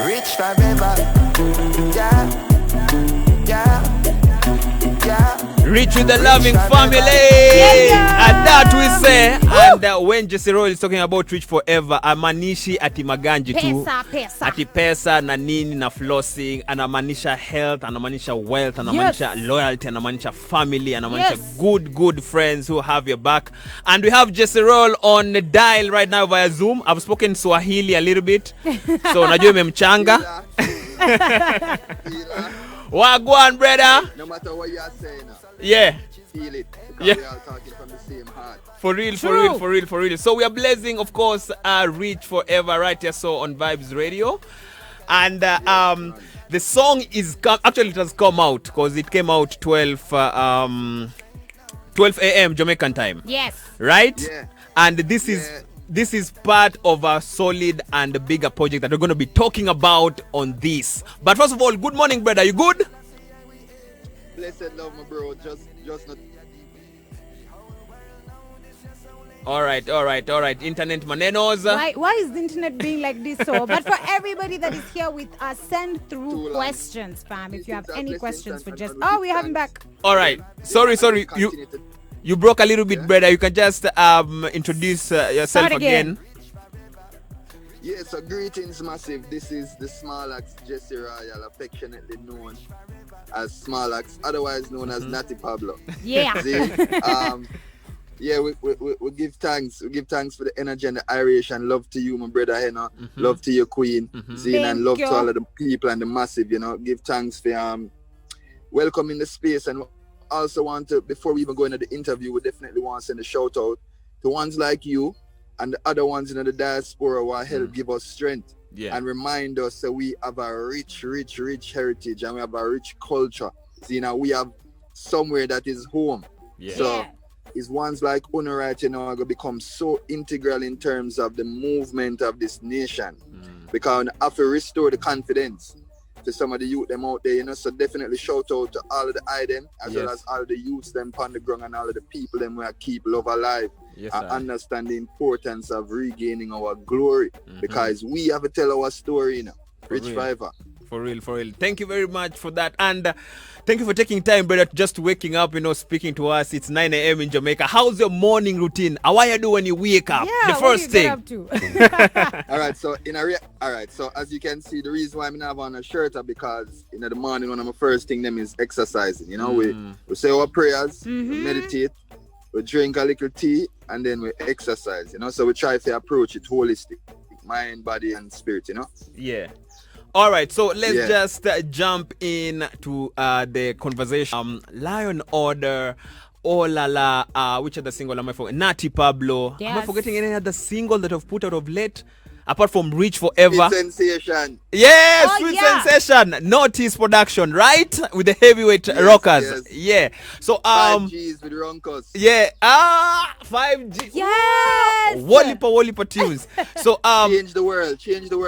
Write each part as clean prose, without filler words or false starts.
Rich forever. Yeah. Rich with the loving family. And that we say. And when Jesse Roll is talking about rich forever, amanishi ati maganji tu. Pesa. Ati pesa na nini na flossing. Anamanisha health, anamanisha wealth, anamanisha loyalty, anamanisha family, anamanisha good friends who have your back. And we have Jesse Roll on the dial right now via Zoom. I've spoken Swahili a little bit. So najua imemchanga. Wagwan, brother. No matter what you are saying, yeah, feel it. Because we are talking from the same heart. For real. So we are blessing, of course, Rich Forever right here, so on Vibes Radio. And the song is actually it has come out because it came out 12 a.m. Jamaican time. Yes. Right? Yeah. And this is part of a solid and bigger project that we're going to be talking about on this. But first of all, good morning, brother. You good? Blessed love, my bro. Just not. All right. Internet manenos. Why is the internet being like this? So, but for everybody that is here with us, send through questions, fam. If you have any questions for just, we have him back. All right. Sorry. You broke a little bit, brother. You can just introduce yourself again. Yeah, so greetings, massive. This is the Small Axe Jesse Royal, affectionately known as Small Axe, otherwise known as Natty Pablo. Yeah. See? Yeah, we give thanks. We give thanks for the energy and the aeration. Love to you, my brother Heno. Love to your queen, Zine, and love to all of the people and the massive, Give thanks for welcoming the space. And also want to, before we even go into the interview, we definitely want to send a shout out to ones like you and the other ones in the diaspora who are help give us strength and remind us that we have a rich heritage and we have a rich culture. So, we have somewhere that is home. Yeah. So it's ones like Uno right are going to become so integral in terms of the movement of this nation. Because we have to restore the confidence to some of the youth them out there, So definitely shout out to all of the item as well as all of the youths them on the ground and all of the people them who keep love alive and understand the importance of regaining our glory because we have to tell our story, Rich forever. For real. Thank you very much for that. And thank you for taking time, brother, just waking up, speaking to us. It's 9 a.m. in Jamaica. How's your morning routine? How are you doing when you wake up? Yeah, the first thing. What do you get up to? All right, so as you can see, the reason why I'm not on a shirt is because in the morning one of my first thing them is exercising. We say our prayers, we meditate, we drink a little tea, and then we exercise. So we try to approach it holistic, mind, body, and spirit. Yeah. All right, so let's just jump in to the conversation. Lion Order, Oh La La, which other single am I forgetting? Natty Pablo. Yes. Am I forgetting any other single that I've put out of late? Apart from Rich Forever. Sweet Sensation. Yes, Sweet Sensation. Notice production, right? With the heavyweight rockers. Yes. Yeah. So 5Gs with Ronkos. Yeah. 5G. Yes. Wallipa tunes. So Change the world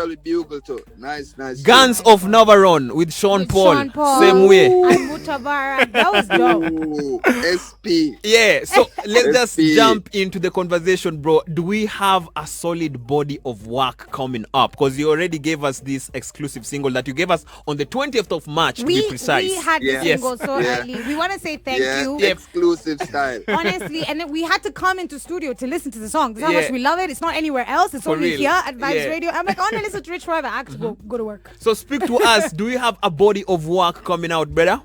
with Bugle too. Nice. Guns of Navarone with Sean Paul. Same way. And Mutavara. That was dope. Ooh, SP. Yeah, so let's just jump into the conversation, bro. Do we have a solid body of work coming up? Because you already gave us this exclusive single that you gave us on the 20th of March, to be precise. We had the single so early. We want to say thank you. Exclusive style. Honestly, and then we had to come into studio to listen to the song. That's how much we love it. It's not anywhere else. It's only here at Vibes Radio. I'm like, I want to listen to Rich Forever. I have to go to work. So speak to us. Do you have a body of work coming out, brother?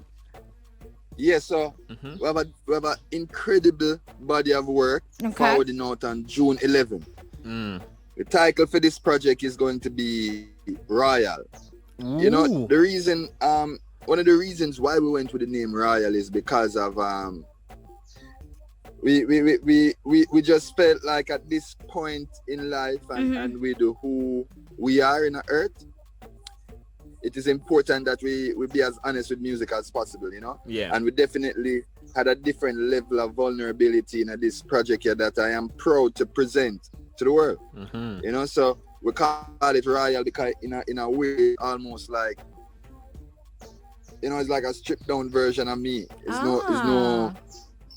Yes, so we have an incredible body of work forwarding out on June 11th. The title for this project is going to be Royal. Ooh. The reason, one of the reasons why we went with the name Royal is because of we just felt like at this point in life and with who we are in the earth, it is important that we be as honest with music as possible, Yeah. And we definitely had a different level of vulnerability in this project here that I am proud to present to the world. So we call it Royal because in a way almost like it's like a stripped down version of me.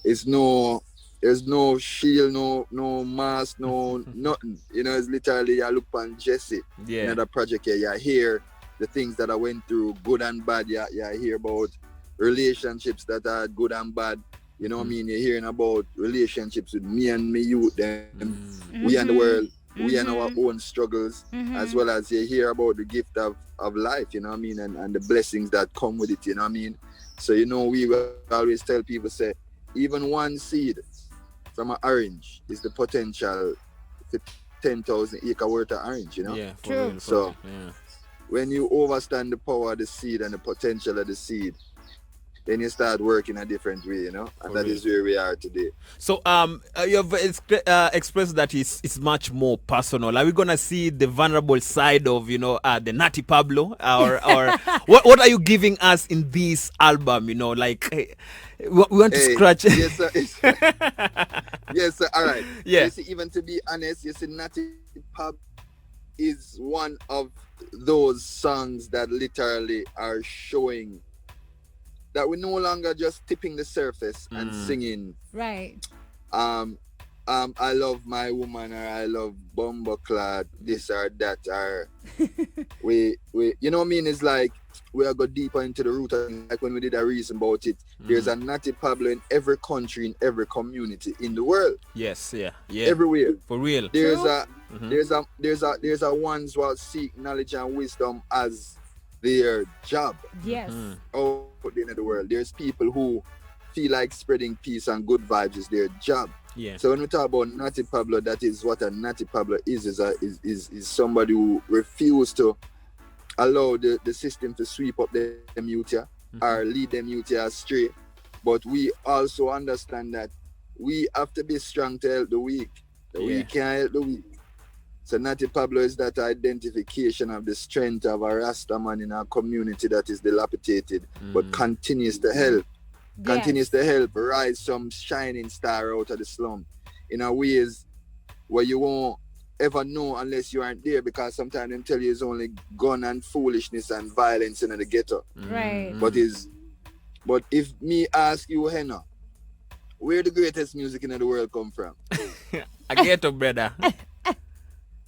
There's no shield, no mask, no nothing. It's literally I look on Jesse. Yeah. Another project here. You're here the things that I went through, good and bad. Yeah, I hear about relationships that are good and bad. You know what I mean? You're hearing about relationships with me and me youth, them, we and the world, we and our own struggles, as well as you hear about the gift of life, you know what I mean, and the blessings that come with it, you know what I mean? So, you know, we will always tell people, say, even one seed from an orange is the potential for 10,000 acre worth of orange, you know? Yeah, True. real, So, yeah. when you understand the power of the seed and the potential of the seed, then you start working a different way, you know, and that is where we are today. So, you have expressed that it's much more personal. Are we gonna see the vulnerable side of, you know, the Natty Pablo, or what are you giving us in this album? You know, like we want to scratch. Yes, sir. Yes, sir. All right. Yeah. You see, even to be honest, you see, Natty Pab is one of those songs that literally are showing that we're no longer just tipping the surface and singing. Right. I love my woman, or I love Bumbleclad, this or that, or we you know what I mean? It's like we are go deeper into the root, and like when we did a reason about it, there's a Natty Pablo in every country, in every community in the world. Yes, yeah. Everywhere. For real. There's a ones who seek knowledge and wisdom as their job. Yes. Out in the world, there's people who feel like spreading peace and good vibes is their job. Yeah. So when we talk about Natty Pablo, that is what a Natty Pablo is somebody who refused to allow the system to sweep up them youth or lead them youth astray. But we also understand that we have to be strong to help the weak. The weak can't help the weak. So Natty Pablo is that identification of the strength of a Rasta man in our community that is dilapidated, but continues to help. Continues to help rise some shining star out of the slum in a ways where you won't ever know unless you aren't there, because sometimes they tell you it's only gun and foolishness and violence in the ghetto. Right. But if me ask you, Heno, where the greatest music in the world come from? A ghetto, brother.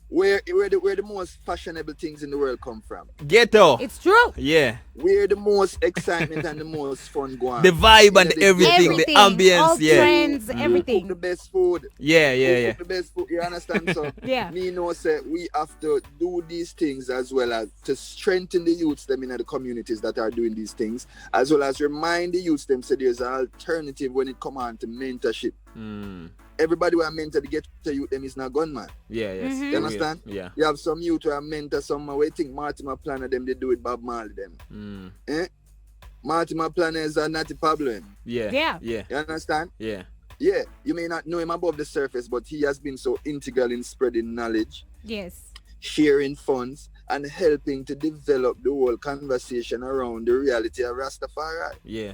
Where the most fashionable things in the world come from? Ghetto. It's true. Yeah. Where the most excitement and the most fun go on? The vibe and everything, the ambience, all trends, Who everything. cook the best food? Yeah. Who cook the best food? You understand? So Yeah. me know say we have to do these things as well as to strengthen the youths them in the communities that are doing these things, as well as remind the youths them say there's an alternative when it come on to mentorship. Everybody who are mentor to get to youth them is not gunman. Yeah, yes. You understand? Yeah. You have some youth who are mentor some way think Martin Planner them they do it Bob Marley them. Martin Planner is a Natty Pablo. Yeah. You understand? Yeah. Yeah. You may not know him above the surface, but he has been so integral in spreading knowledge, Yes. sharing funds, and helping to develop the whole conversation around the reality of Rastafari. Yeah.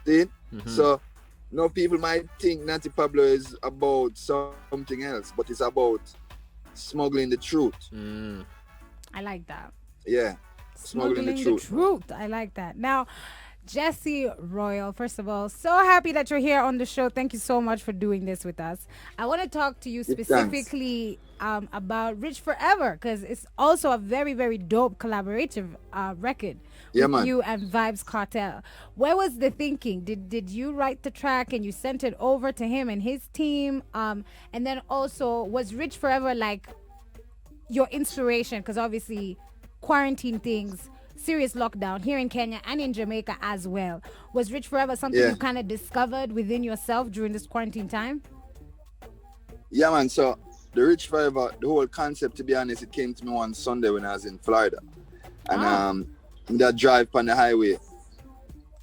See? So no people might think Natty Pablo is about something else, but it's about smuggling the truth. I like that. Yeah. Smuggling the truth. I like that. Now, Jesse Royal, first of all, so happy that you're here on the show. Thank you so much for doing this with us. I want to talk to you specifically about Rich Forever, because it's also a very, very dope collaborative record with you and Vibes Cartel. Where was the thinking? Did you write the track and you sent it over to him and his team? And then also, was Rich Forever like your inspiration? Because obviously, quarantine things, serious lockdown here in Kenya and in Jamaica as well. Was Rich Forever something you kind of discovered within yourself during this quarantine time? Yeah, man. So the Rich Forever, the whole concept, to be honest, it came to me one Sunday when I was in Florida. And that drive on the highway,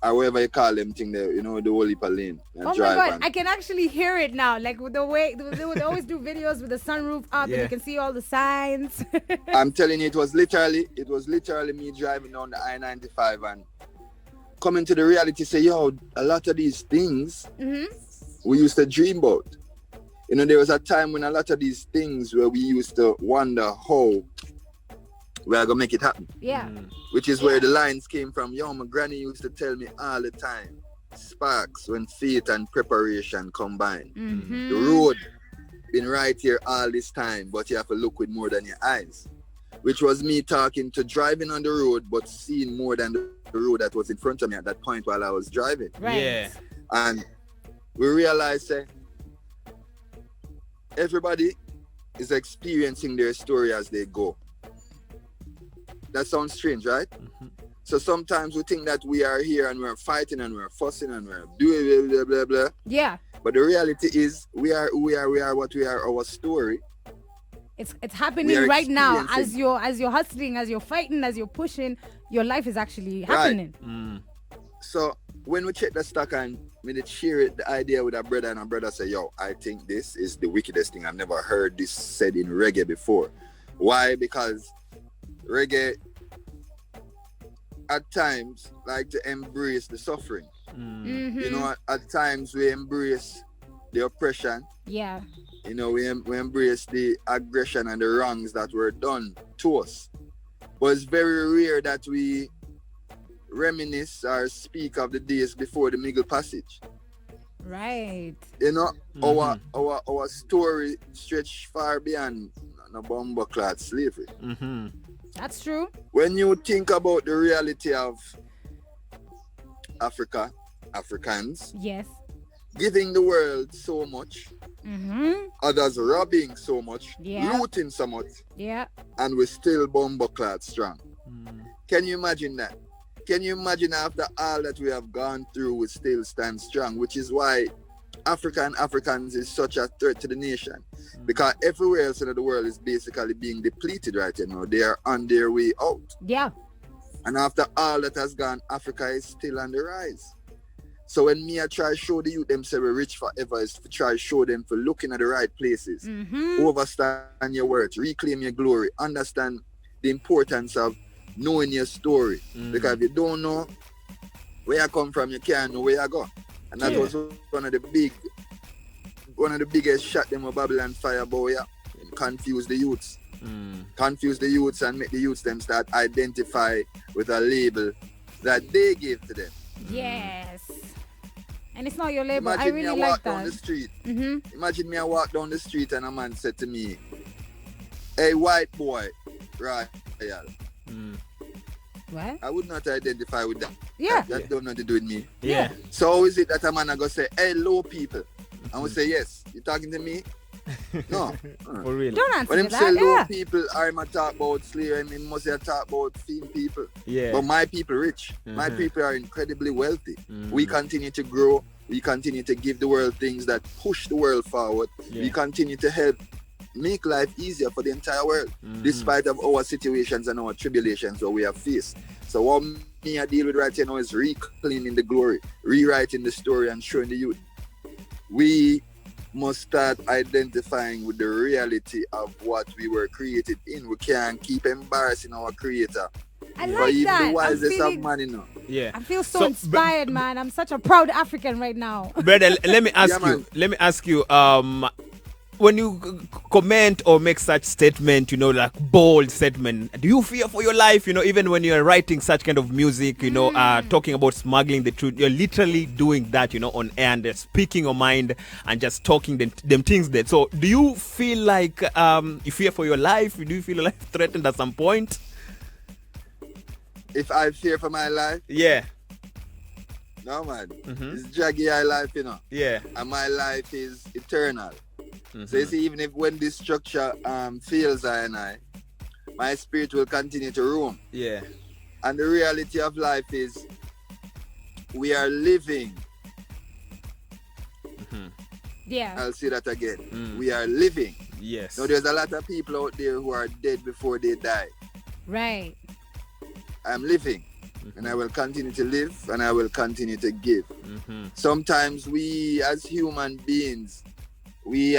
or whatever you call them thing there, you know, the whole heap of lane. Oh my God, I can actually hear it now. Like with the way they would always do videos with the sunroof up and you can see all the signs. I'm telling you, it was literally me driving down the I-95 and coming to the reality, say, yo, a lot of these things we used to dream about. You know, there was a time when a lot of these things where we used to wonder how we are going to make it happen. Yeah. Which is where the lines came from. Yo, my granny used to tell me all the time, sparks when faith and preparation combine. The road been right here all this time, but you have to look with more than your eyes. which was me talking to driving on the road, but seeing more than the road that was in front of me at that point while I was driving. Right. Yeah. And we realized that everybody is experiencing their story as they go. That sounds strange, right? Mm-hmm. So sometimes we think that we are here and we're fighting and we're fussing and we're doing blah, blah, blah, blah. Yeah. But the reality is we are what we are, our story. It's happening right now as you're hustling, as you're fighting, as you're pushing. Your life is actually happening. Right. Mm. So when we check the stock and when they share the idea with a brother and a brother say, yo, I think this is the wickedest thing. I've never heard this said in reggae before. Why? Because reggae at times like to embrace the suffering. Mm-hmm. You know, at times we embrace the oppression. Yeah. You know, we embrace the aggression and the wrongs that were done to us. But it's very rare that we reminisce or speak of the days before the Middle Passage. Right. You know, our story stretch far beyond the bomber clad slavery. Mm-hmm. That's true. When you think about the reality of Africa, Africans, yes, giving the world so much, others robbing so much, looting so much, and we're still bomber clad strong. Can you imagine that? Can you imagine after all that we have gone through, we still stand strong, which is why Africa and Africans is such a threat to the nation. Because everywhere else in the world is basically being depleted right now. They are on their way out. Yeah. And after all that has gone, Africa is still on the rise. So when me I try to show the youth them say we're rich forever, is to try to show them for looking at the right places, overstand your words, reclaim your glory, understand the importance of knowing your story. Because if you don't know where I come from, you can't know where I go. And that was one of the biggest shot them with Babylon Fire boy, confuse the youths. Confuse the youths and make the youths them start identify with a label that they give to them. Yes. And it's not your label. Imagine I really me I like walk that. Down the street. Imagine me I walk down the street and a man said to me, hey, white boy, right? What? I would not identify with that. Yeah. That don't nothing to do with me. Yeah. So how is it that a man I go say, hey, low people? And we say, yes. You talking to me? No. For real. Don't answer When him that. say low people, I'm a talk about slave. I mean, must say talk about thin people. Yeah. But my people rich. My people are incredibly wealthy. We continue to grow. We continue to give the world things that push the world forward. We continue to help make life easier for the entire world, despite of our situations and our tribulations that we have faced. So what me I deal with right now is reclaiming the glory, rewriting the story and showing the youth. We must start identifying with the reality of what we were created in. We can't keep embarrassing our creator. I like even that. the wisest of man, you know. Yeah. I feel so inspired, man. I'm such a proud African right now. Brother, let me ask you, when you comment or make such statement, you know, like bold statement, do you fear for your life? You know, even when you're writing such kind of music, you know, talking about smuggling the truth, you're literally doing that, you know, on air and speaking your mind and just talking them things there. So do you feel like you fear for your life? Do you feel your life threatened at some point? If I fear for my life? Yeah. No, man. It's jaggy eye life, you know. Yeah. And my life is eternal. So you see, even if when this structure fails my spirit will continue to roam. Yeah. And the reality of life is we are living. Yeah. I'll say that again. We are living. Yes. Now there's a lot of people out there who are dead before they die. Right. I'm living. And I will continue to live and I will continue to give. Sometimes we as human beings we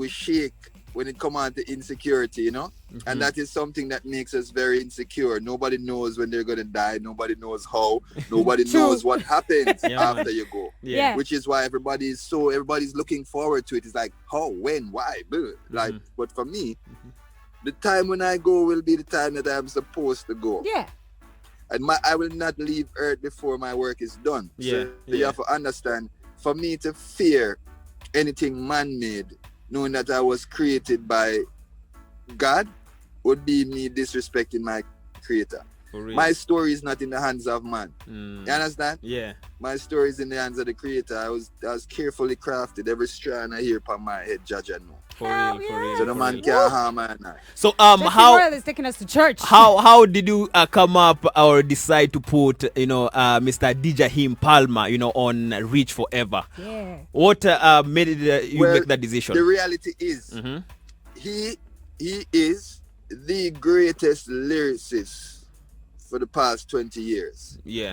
shake when it comes on to insecurity, you know? And that is something that makes us very insecure. Nobody knows when they're going to die. Nobody knows how. Nobody knows what happens after you go. Yeah. Which is why everybody's looking forward to it. It's like, how, when, why? Like, but for me, the time when I go will be the time that I'm supposed to go. Yeah. And I will not leave Earth before my work is done. So you have to understand, for me to fear anything man-made, knowing that I was created by God, would be me disrespecting my creator. For real. My story is not in the hands of man. You understand? Yeah. My story is in the hands of the creator. I was carefully crafted. Every strand I hear upon my head, judge I know. For real, for real. So the man can't harm man. So Jesse how Royal is taking us to church. how did you come up or decide to put Mr. DJ Him Palmer on Reach Forever? Yeah. What made you make that decision? The reality is he is the greatest lyricist for the past 20 years. Yeah.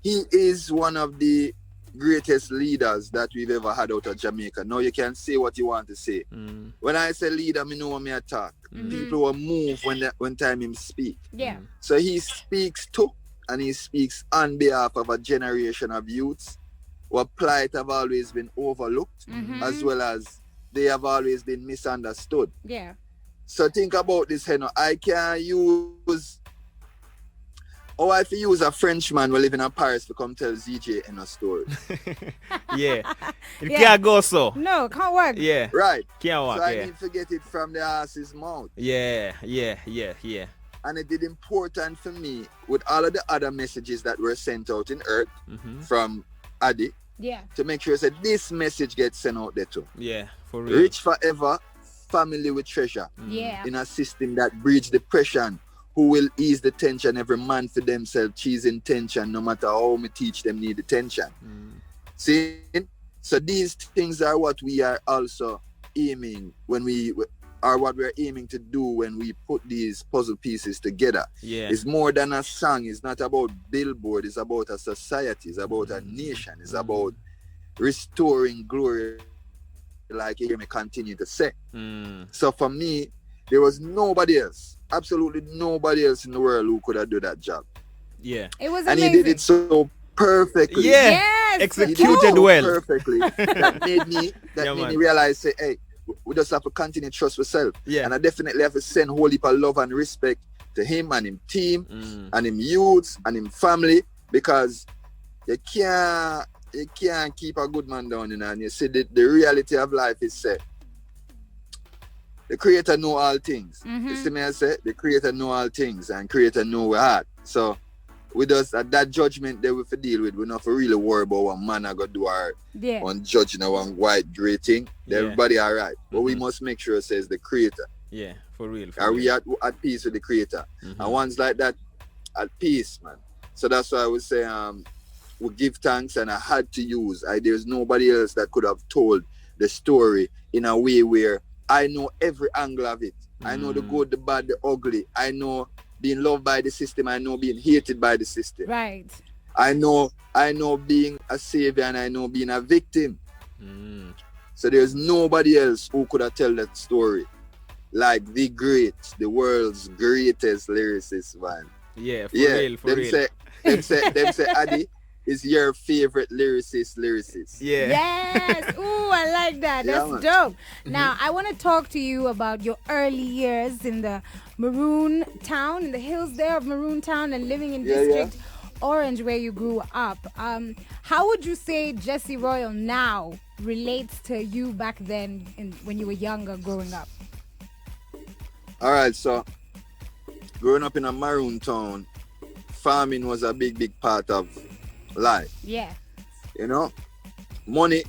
He is one of the greatest leaders that we've ever had out of Jamaica. Now you can say what you want to say. When I say leader, I know what I talk. People will move when time him speak. Yeah. So he speaks to and he speaks on behalf of a generation of youths whose plight have always been overlooked, as well as they have always been misunderstood. Yeah. So think about this, Heno. I can use I have to use a Frenchman who live in Paris to come tell ZJ Heno story. Yeah. It can't go so. No, it can't work. Yeah. Right. Can't work, so I need to get it from the horse's mouth. Yeah. And it did important for me with all of the other messages that were sent out in Earth from Adi. Yeah. To make sure that this message gets sent out there too. Yeah, for real. Rich forever, family with treasure. Yeah. In a system that breeds depression, who will ease the tension every man for themselves, choosing tension, no matter how me teach them need attention. See? So these things are what we are also aiming what we're aiming to do when we put these puzzle pieces together. Yeah. It's more than a song. It's not about Billboard. It's about a society. It's about a nation. It's about restoring glory, like you hear me continue to say. So for me, there was nobody else, absolutely nobody else in the world who could have done that job. Yeah. It was and amazing. he did it so perfectly. Yeah. Yes. Executed well. Perfectly. That made me realize, say, hey, we just have to continue to trust ourselves. Yeah. And I definitely have to send a whole heap of love and respect to him and him team and him youths and him family, because you can't keep a good man down, and you see the reality of life is set. The creator know all things. You see me I say? The creator know all things and creator know we heart. So with us at that judgment that we have to deal with, we're not for really worry about what man I got do our on judging one white great thing. Everybody alright. But we must make sure it says the creator. Yeah, for real. Are we at peace with the creator? And ones like that at peace, man. So that's why I would say we give thanks, and I had to use. There's nobody else that could have told the story in a way where I know every angle of it. I know the good, the bad, the ugly. I know being loved by the system. I know being hated by the system. Right. I know being a savior, and I know being a victim. So there's nobody else who could have told that story like the world's greatest lyricist, man. Yeah, for real. Them say Adi is your favorite lyricist. Yeah. Yes. Ooh, I like that. That's dope. Now, I want to talk to you about your early years in the Maroon Town, in the hills there of Maroon Town, and living in District Orange, where you grew up. How would you say Jesse Royal now relates to you back then when you were younger growing up? All right, so growing up in a Maroon Town, farming was a big part of life. Yeah. You know, money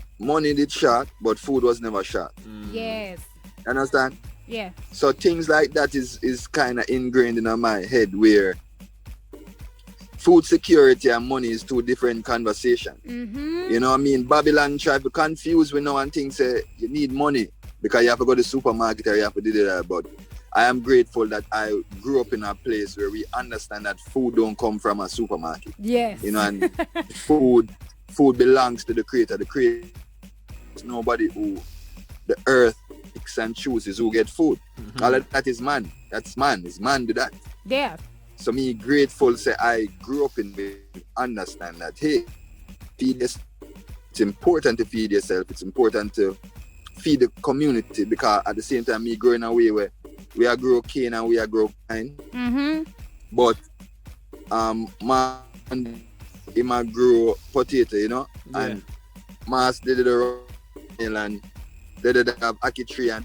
did short, but food was never short. Yes. Understand? Yeah. So things like that is kind of ingrained in my head, where food security and money is two different conversations. You know what I mean? Babylon try to confuse we now and think say you need money because you have to go to the supermarket or you have to do that. But I am grateful that I grew up in a place where we understand that food don't come from a supermarket. Yes. You know, and food belongs to the creator. The creator is nobody who the earth picks and chooses who get food. All of that is man. That's man. It's man do that. Yeah. So me grateful say I grew up in the understand that hey, feed yourself. It's important to feed yourself. It's important to feed the community, because at the same time me growing away where we are grow cane and we are grow pine. But man he might grow potato, you know, and Mas did the and they did have ackee tree and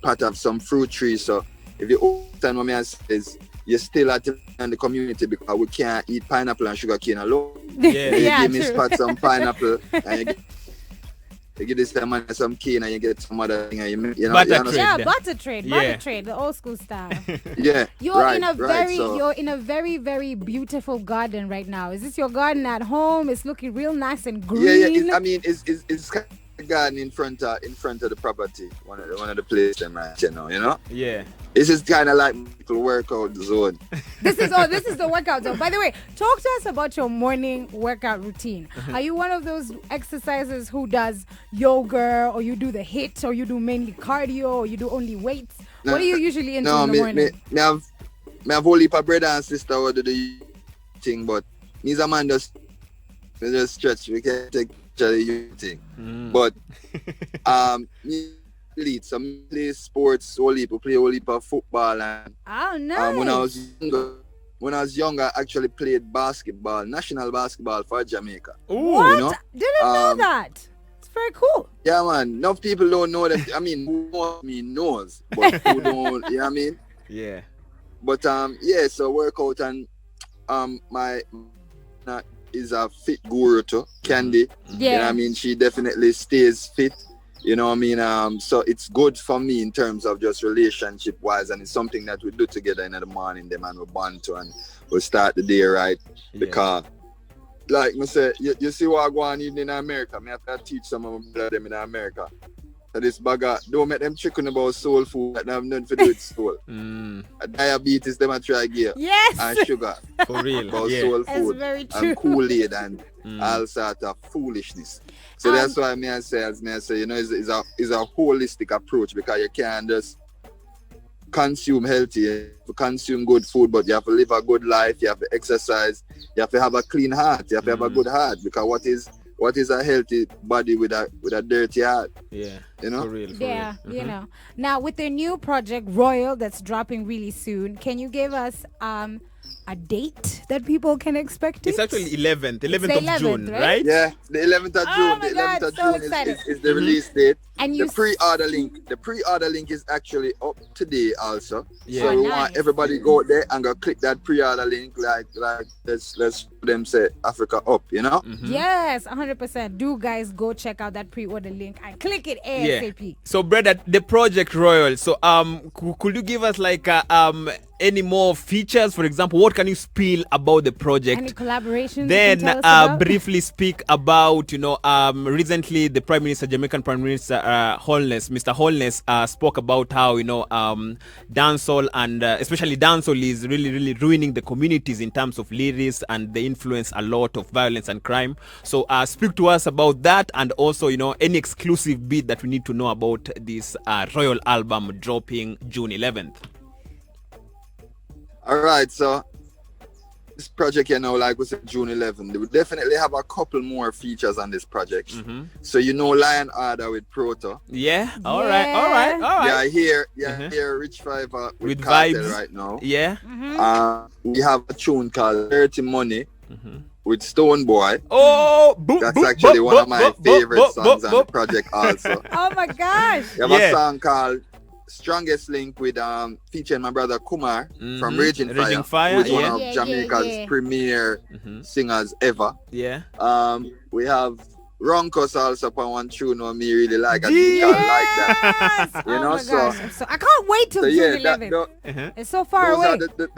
part of some fruit trees. So if you understand what I say is, you're still at in the community because we can't eat pineapple and sugar cane alone. Yeah. You Yeah, give me true. spot some pineapple and you give this man some cane and you get some other thing and you know, Butter you understand? trade. Yeah, Yeah. butter trade, the old school style. Yeah, You're in a so, very beautiful garden right now. Is this your garden at home? It's looking real nice and green. yeah. It's kind of garden in front of the property. One of the places, right, you know. Yeah. This is kind of like little workout zone. This is the workout zone. By the way, talk to us about your morning workout routine. Are you one of those exercises who does yoga, or you do the HIIT, or you do mainly cardio, or you do only weights? What are you usually into in the morning? Me have a whole heap of brother and sister who do the thing, but me as a man just stretch. We can take the thing. But me lead some play sports, we play whole heap of football and Oh, nice. when I was younger, I actually played basketball, national basketball for Jamaica. Ooh. What? You know? Didn't know that. It's very cool. Yeah, man. Enough people don't know that. I mean, who knows me knows, but who don't, you know what I mean? Yeah. But so workout and my is a fit guru too, Candy. Yeah. You know what I mean? She definitely stays fit. You know what I mean? So it's good for me in terms of just relationship wise, and it's something that we do together in the morning, them and we bond to, and we start the day right. Yeah. Because like I say, you see what I go on even in America. I have to teach some of them in America. So this bagger, don't make them chicken about soul food that they have nothing to do with soul. Diabetes, them a try gear. Yes. And sugar. For real. About Yeah. soul That's food. very true. And Kool-Aid and all sort of foolishness. So that's why I say, you know, it's a holistic approach, because you can't just consume healthy, you have to consume good food, but you have to live a good life, you have to exercise, you have to have a clean heart, you have to have a good heart, because what is a healthy body with a dirty heart? Yeah. You know? For real. Yeah, you know. Now, with their new project, Royal, that's dropping really soon, can you give us a date that people can expect it? It's actually 11th the of 11th, June, right? right? Yeah, the 11th of June. Oh my The God, 11th of so June excited. is the release date. And The pre-order link is actually up today also. Yeah. So Oh, we nice. want everybody go there and go click that pre-order link, like let's them say Africa up, you know? Yes, 100%. Do guys go check out that pre-order link and click it ASAP. So, brother, the Project Royal. So, could you give us like any more features? For example, what can you spill about the project? Any collaborations? Then you can tell us about? briefly speak about, recently the Prime Minister, Jamaican Prime Minister Mr. Holness spoke about how, dancehall and especially dancehall is really, really ruining the communities in terms of lyrics, and they influence a lot of violence and crime. So speak to us about that, and also, any exclusive bit that we need to know about this Royal album dropping June 11th. All right, so this project, like we said, June 11th, they will definitely have a couple more features on this project. So Lion Order with Proto. Yeah. All right. Yeah, here Rich Fiver with Cartel vibes right now. Yeah. We have a tune called Dirty Money with Stonebwoy. Oh, that's actually one of my favorite songs on the project also. Oh my gosh. We have a song called Strongest Link with featuring my brother Kumar from Raging Fire, who's one of Jamaica's premier singers ever. Yeah. We have Roncos also upon one tune who me really like. I think I like that. Oh my gosh. I can't wait till June 11th. It's so far away. Those are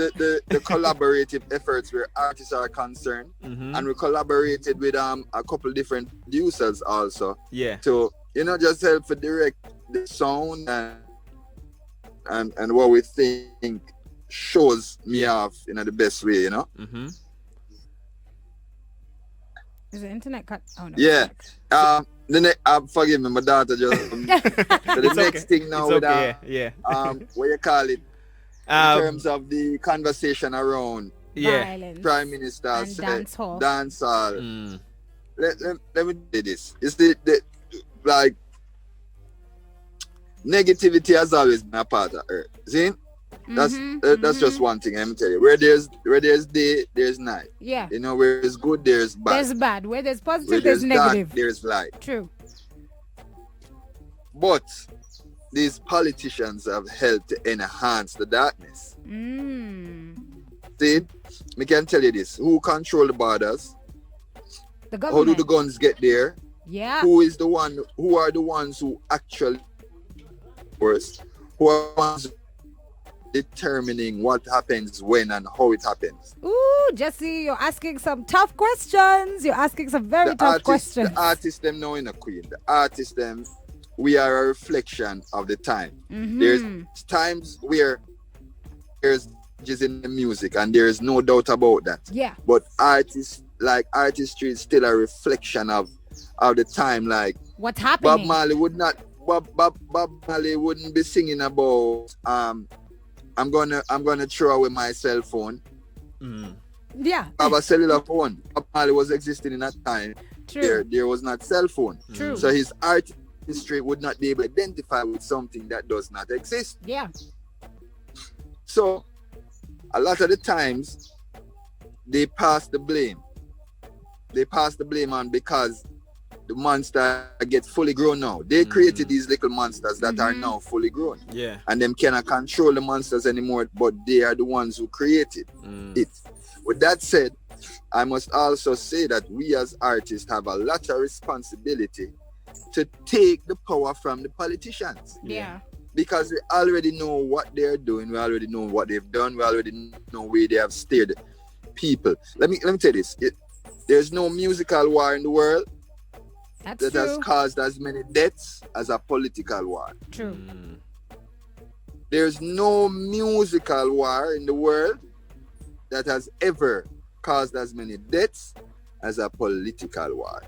the collaborative efforts where artists are concerned. And we collaborated with a couple different producers also. Yeah. To, just help to direct the sound and what we think shows me off in the best way, Is the internet cut? Oh no. Yeah. Forgive me, my daughter just. So the next thing now with what you call it, in terms of the conversation around violence, Prime Minister and dancehall. Let me do this. It's the like negativity has always been a part of Earth. See? That's just one thing I'm telling you. Where there's day, there's night. Yeah. Where there's good, there's bad. There's bad. Where there's positive, where there's negative. Dark, there's light. True. But these politicians have helped to enhance the darkness. See, me can tell you this: who control the borders? The How government. do the guns get there? Yeah. Who is the one? Who are the ones who actually first? Who are the ones determining what happens when and how it happens? Ooh, Jesse, you're asking some tough questions. You're asking some very tough questions. The artists them now in a queen. The artists them, we are a reflection of the time. There's times where there's just in the music, and there is no doubt about that. Yeah. But artistry is still a reflection of the time. Like what's happening? Bob Marley wouldn't be singing about I'm gonna throw away my cell phone. Yeah. Have a cellular phone. Bob Marley was existing in that time. True. There was not cell phone. True. So his artistry would not be able to identify with something that does not exist. Yeah. So a lot of the times they pass the blame. They pass the blame on because the monster gets fully grown now. They created these little monsters that are now fully grown. Yeah. And them cannot control the monsters anymore, but they are the ones who created it. With that said, I must also say that we as artists have a lot of responsibility to take the power from the politicians. Yeah. Because we already know what they're doing, we already know what they've done, we already know where they have steered people. Let me tell you this. There's no musical war in the world that has caused as many deaths as a political war. True. There's no musical war in the world that has ever caused as many deaths as a political war.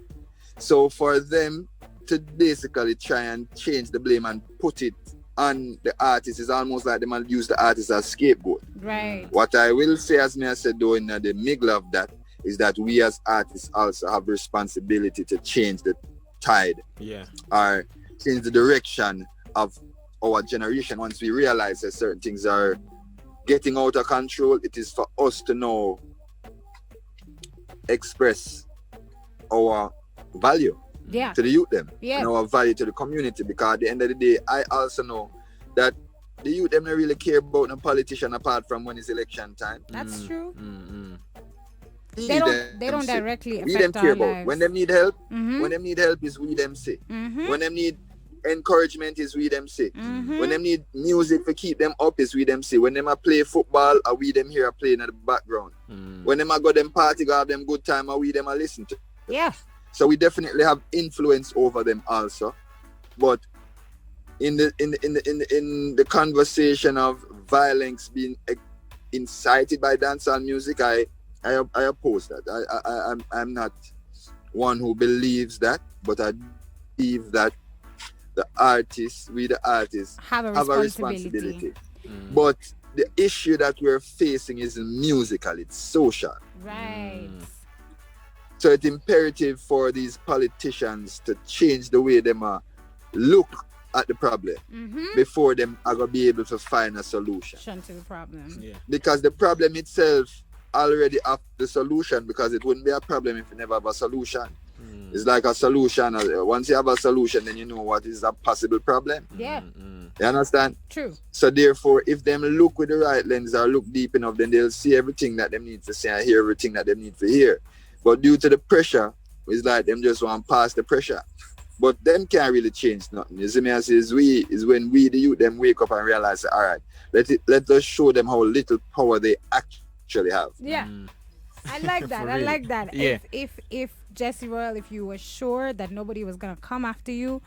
So for them to basically try and change the blame and put it on the artist is almost like them and use the artist as scapegoat. Right. What I will say, as me I said though, in the middle of that, is that we as artists also have responsibility to change the tide. Yeah. Or change the direction of our generation. Once we realize that certain things are getting out of control, it is for us to now express our value to the youth them, and our value to the community, because at the end of the day, I also know that the youth them don't really care about no politician apart from when it's election time. That's true. They don't directly affect we them care our about. lives. When them need help, when them need help is we them say. When them need encouragement is we them say. When them need music to keep them up is we them say. When them a play football, are we them here playing in the background. When them a go them party, go have them good time, are we them a listen to. Yeah. So we definitely have influence over them also. But in the conversation of violence being incited by dancehall music, I oppose that. I'm not one who believes that, but I believe that the artists have a responsibility. But the issue that we're facing isn't musical, it's social. Right. So it's imperative for these politicians to change the way they look at the problem before them are going to be able to find a solution. To the problem. Yeah. Because the problem itself already have the solution, because it wouldn't be a problem if you never have a solution. It's like a solution. Once you have a solution, then you know what is a possible problem. Yeah. You understand? True. So therefore, if them look with the right lens or look deep enough, then they'll see everything that them need to see and hear everything that they need to hear. But due to the pressure, it's like them just want to pass the pressure. But them can't really change nothing. You see me, I say is when we the youth them wake up and realize, all right, let us show them how little power they actually have. Yeah. I like that. I like that. Yeah. If Jesse Royal, if you were sure that nobody was gonna come after you,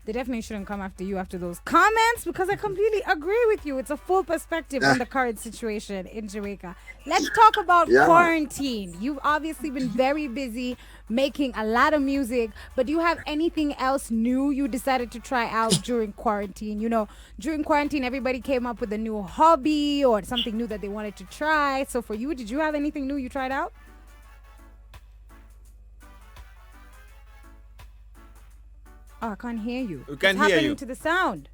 they definitely shouldn't come after you after those comments, because I completely agree with you. It's a full perspective on the current situation in Jamaica. Let's talk about quarantine. You've obviously been very busy making a lot of music, but do you have anything else new you decided to try out during quarantine? You know, during quarantine, everybody came up with a new hobby or something new that they wanted to try. So for you, did you have anything new you tried out? Oh, I can't hear you. We can't what's hear happening you. to the sound?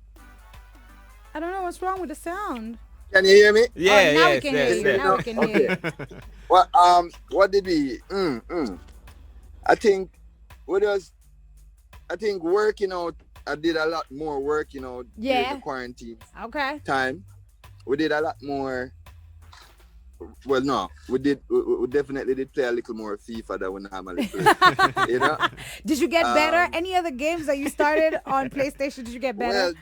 I don't know what's wrong with the sound. Can you hear me? Yeah, now we yes, can yes, hear you. yes. Now we can hear you. Well, what did we? I think working out I did a lot more work, you know, during the quarantine time. We did a lot more. Well, no, we definitely did play a little more FIFA than we normally play. You know? Did you get better? Any other games that you started on PlayStation, did you get better? Well,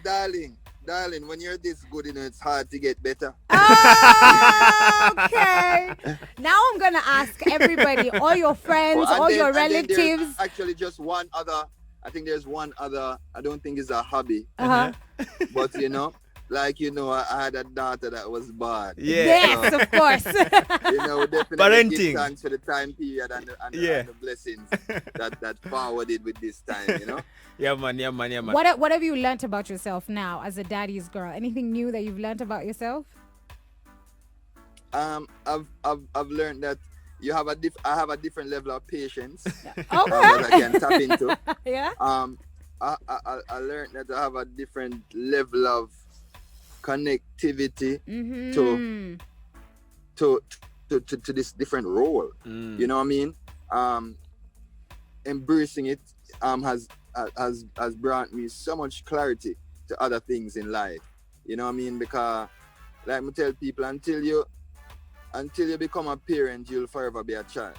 darling, when you're this good, you know, it's hard to get better. Oh, okay. Now I'm gonna ask everybody, all your friends, all your relatives. Actually, just one other. I think there's one other. I don't think it's a hobby. But you know. Like, you know, I had a daughter that was born. Yeah. Yes, of course. You know, definitely give thanks for the time period and the blessings that forwarded with this time, you know? Yeah, man. What have you learnt about yourself now as a daddy's girl? Anything new that you've learnt about yourself? I've learned that I have a different level of patience that I can tap into. Yeah. I learned that I have a different level of connectivity to this different role. You know what I mean? Embracing it has brought me so much clarity to other things in life. You know what I mean? Because like I tell people, until you become a parent, you'll forever be a child.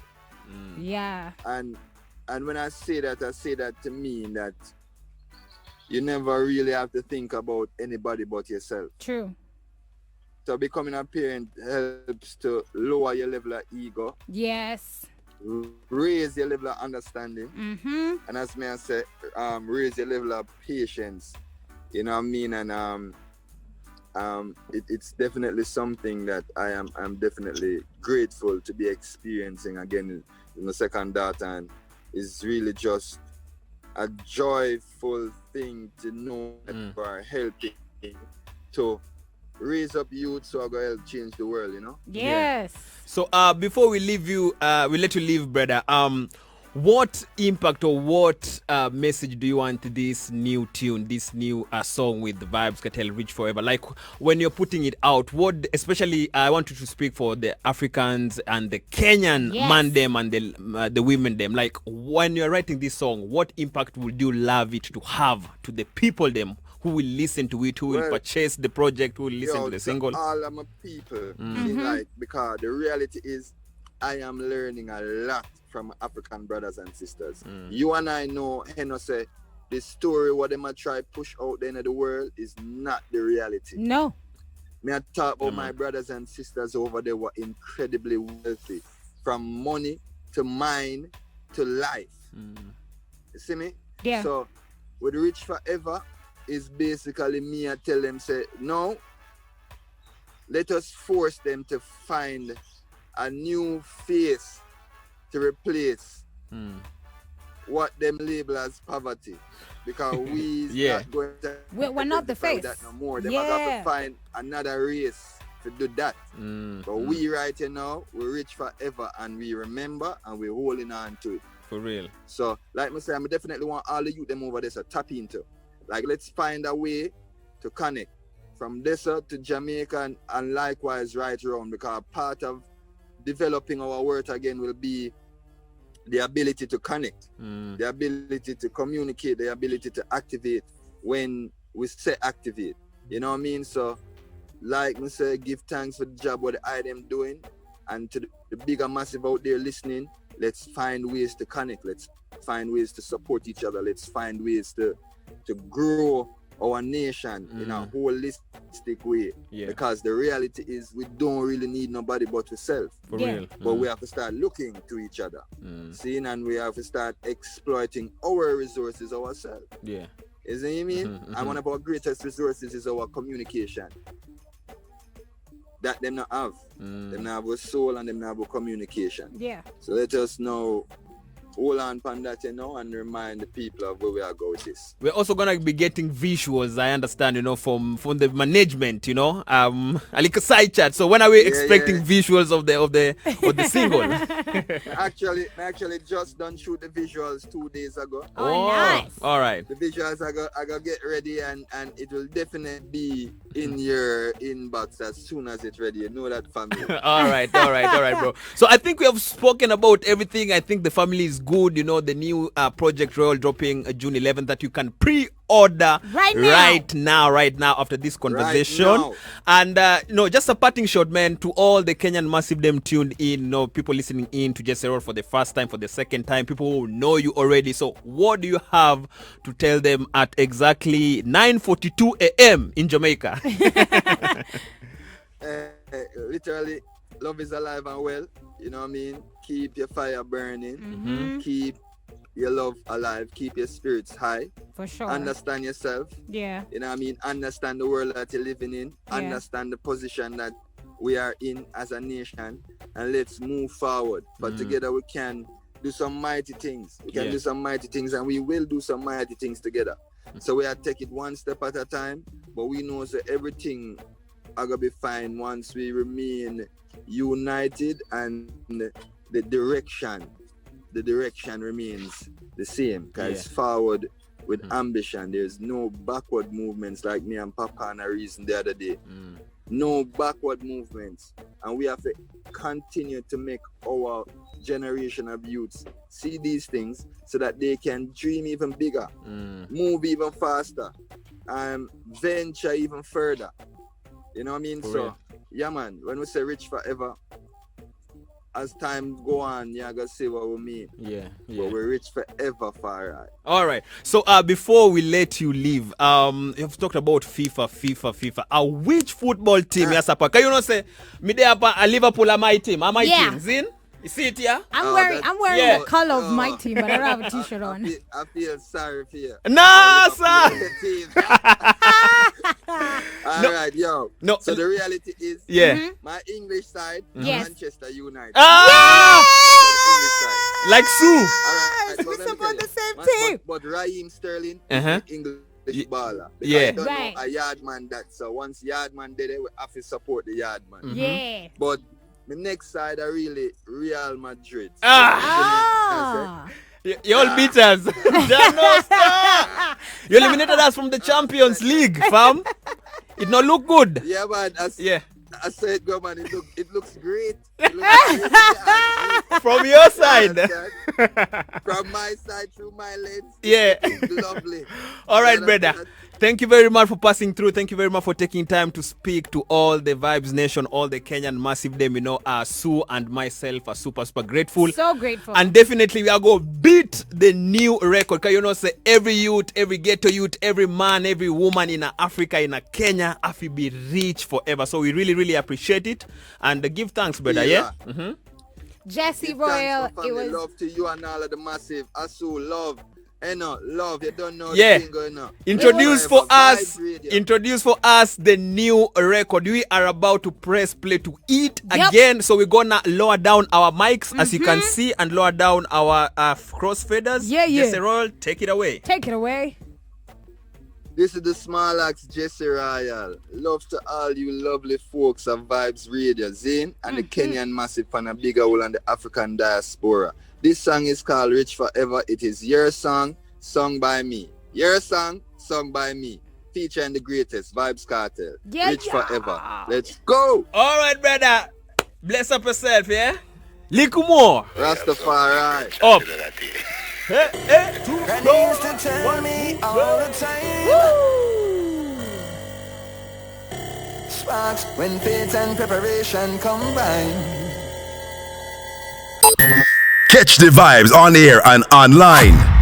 Yeah. And when I say that to mean that you never really have to think about anybody but yourself. True. So becoming a parent helps to lower your level of ego. Yes. Raise your level of understanding. And as me I say, raise your level of patience. You know what I mean? And it's definitely something that I'm definitely grateful to be experiencing again in my second daughter, and it's really just a joyful thing to know that you are helping to raise up youth so I'm going to help change the world, you know? Yes. So before we leave you, we let you leave, brother. What impact or what message do you want this new tune, this new song with the Vibes Cartel Reach Forever? Like when you're putting it out, what, especially I want you to speak for the Africans and the Kenyan man them and the women them. Like when you're writing this song, what impact would you love it to have to the people them who will listen to it, who will purchase the project, who will listen to the single? All of my people, like, because the reality is I am learning a lot from African brothers and sisters. You and I know, Heno say, the story what them a try push out there in the world is not the reality. No. Me I talk about my brothers and sisters over there were incredibly wealthy, from money to mind to life. You see me? Yeah. So with Rich Forever is basically me I tell them say, no, let us force them to find a new face to replace what them label as poverty, because not going to we're not the face that no more. They might have to find another race to do that. But we right here now, we're rich forever, and we remember and we're holding on to it. For real. So like I say, I definitely want all the youth them over there to tap into. Like, let's find a way to connect from Dessa to Jamaica and likewise right around, because part of developing our work again will be the ability to connect, the ability to communicate, the ability to activate when we say activate. You know what I mean? So, like me say, give thanks for the job what I am doing, and to the bigger massive out there listening, let's find ways to connect. Let's find ways to support each other. Let's find ways to grow our nation in a holistic way. Because the reality is we don't really need nobody but ourselves. For real. But we have to start looking to each other. Seeing, and we have to start exploiting our resources ourselves. Yeah. You see what I mean? And one of our greatest resources is our communication. That them not have. Them not have a soul and them not have a communication. Yeah. So let us know, hold on upon that, you know, and remind the people of where we are going with this. We're also gonna be getting visuals, I understand, you know, from the management, you know, a little side chat. So when are we expecting visuals of the single? I actually just done shoot the visuals 2 days ago. Oh, nice. All right. The visuals I got get ready, and it will definitely be in your inbox as soon as it's ready. You know that, family. all right, bro. So I think we have spoken about everything. I think the family is good, the new Project Royal dropping June 11th that you can pre-order right now after this conversation. Right And just a parting shot, man, to all the Kenyan massive them tuned in, people listening in to Jesse Roll for the first time, for the second time, people who know you already. So what do you have to tell them at exactly 9:42 a.m. in Jamaica? Literally, love is alive and well. You know what I mean? Keep your fire burning. Keep your love alive. Keep your spirits high. For sure. Understand yourself. Yeah. You know what I mean? Understand the world that you're living in. Yeah. Understand the position that we are in as a nation. And let's move forward. But together we can do some mighty things. We can do some mighty things, and we will do some mighty things together. So we are take it one step at a time. But we know that everything are going to be fine once we remain united, and the direction remains the same, because forward with ambition, there's no backward movements, like me and Papa and a reason the other day. No backward movements, and we have to continue to make our generation of youths see these things so that they can dream even bigger, move even faster, and venture even further. You know what I mean? Yeah, man, when we say rich forever, as time go on, you're going to see what we mean. Yeah. But we're rich forever, far right. All right. So before we let you leave, you've talked about FIFA. Which football team, yes, Papa? Can you not say, me there, Liverpool are my team? Are my team? Zin? You see it here? I'm wearing the color of my team, but I don't have a t-shirt on. I feel sorry for you. Nah, sir. All right, yo. No. So the reality is, my English side, Manchester United. English side. Like Sue. All right, We support the same team. But Raheem Sterling is an English baller. Because I don't know a Yardman that. So once Yardman did it, we have to support the Yardman. Yeah. But the next side are really Real Madrid. You all beat us. You eliminated us from the Champions League, fam. It not look good. Yeah, man. I said, go, man. It looks great. From your side. From my side, through my lens. Yeah. It's lovely. All right, brother. Thank you very much for passing through. Thank you very much for taking time to speak to all the Vibes Nation, all the Kenyan massive them. Sue and myself are super grateful. So grateful. And definitely we are going to beat the new record. Because say every youth, every ghetto youth, every man, every woman in Africa, in Kenya, have to be rich forever. So we really, really appreciate it. And give thanks, brother. Yeah. Jesse Royal. It was love to you and all of the massive. Asu, love. Heno, love, you don't know the thing going on. Introduce for us the new record. We are about to press play to it again. So we're gonna lower down our mics, as you can see, and lower down our crossfaders. Jesse Royal, take it away. This is the Small Axe Jesse Royal. Love to all you lovely folks of Vibes Radio, Zane, and the Kenyan massive fan of Bigger Wool and the African diaspora. This song is called Rich Forever. It is your song, sung by me. Your song, sung by me. Featuring the greatest, Vibes Cartel. Rich Forever. Let's go. All right, brother. Bless up yourself, yeah? Little more. Rastafari. Up. Granny used to tell me all the time. Sparks when faith and preparation combine. Catch the vibes on air and online.